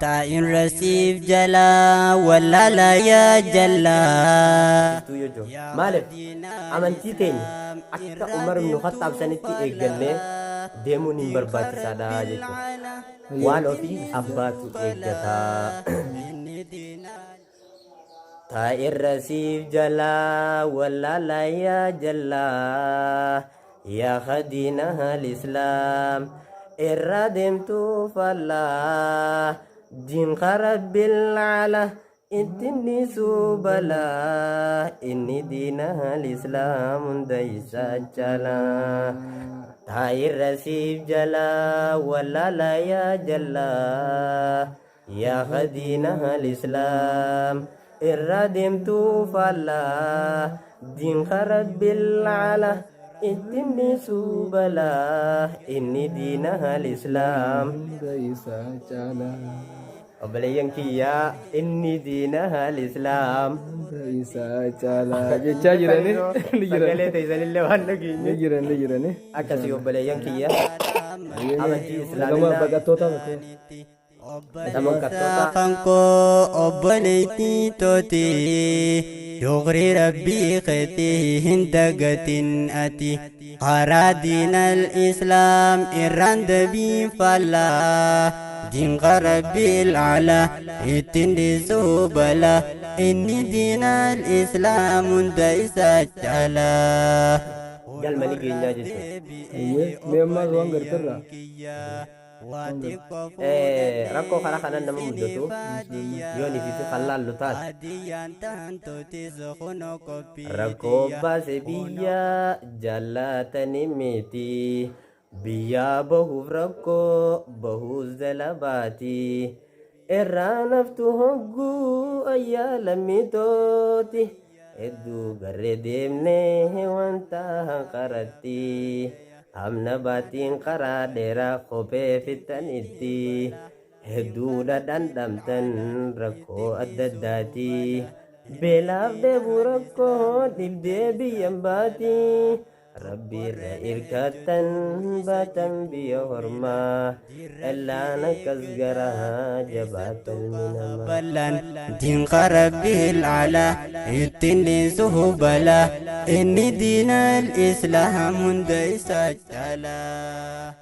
تائن رسيف جلا ولا لا يا جلا مالف amantii teenya akka Umar ibn Khattab sanitti eegganne deemuun hin barbaachisaadha jechuudha. Waan ofii abbaatu eeggataa. Taa'in rasiif jalaa wallaalaa yaa jallaa yaa khadiina al-islaam irra deemtuu fallaa diinqa rabbil alaa itti subalaa inni diina al-islaam hunda isaa caalaa. Taa'in rasiif jalaa wallaalaa yaa jallaa yaa khadiina al-islaam irra deemtuu fallaa diinqa rabbil alaa itti subalaa inni diina al-islaam hunda isaa caalaa. Obboleeyyan kiyyaa inni diina al-islaam hunda isaa caalaa jechaa jirani sagalee teessanillee waan dhageenye jirani akkasii obboleeyyan kiyyaa amantii islaamaa baqattoota kanko obboleetti tooti dogri rabbii keetii hin dagatin ati karaa diina al-islaam irraan dabiin fallaa diinqa rabbil alaa ittiin dhiisuu balaa inni diina al-islaam hunda isaa caalaa. Galmani keenyaa jechuudha. Mee ammaas waan gargaarra. Rakkoo karaa kanan nama muddatu yoo nififi fallaallu taate rakkoo baase biyya jaallatani miti biyya bahuuf rakkoo bahuus dalabaati irraa naftu hogguu ayyaa lammitooti hedduu garree deemnee wanta hanqaratti amna baatiin karaa dheeraa kophee fixanitti hedduudha dhandhamtan rakkoo adda addaati beelaaf deebuu rakkoo dhibdee biyyan baati rabbi irra irkatan baatan biyya hormaa dhallaan akkas garaa jabaatan minama bal'aan diinqa rabbil alaa ittiin dhiisuhu balaa inni diina al-islaam hunda isaa caalaa.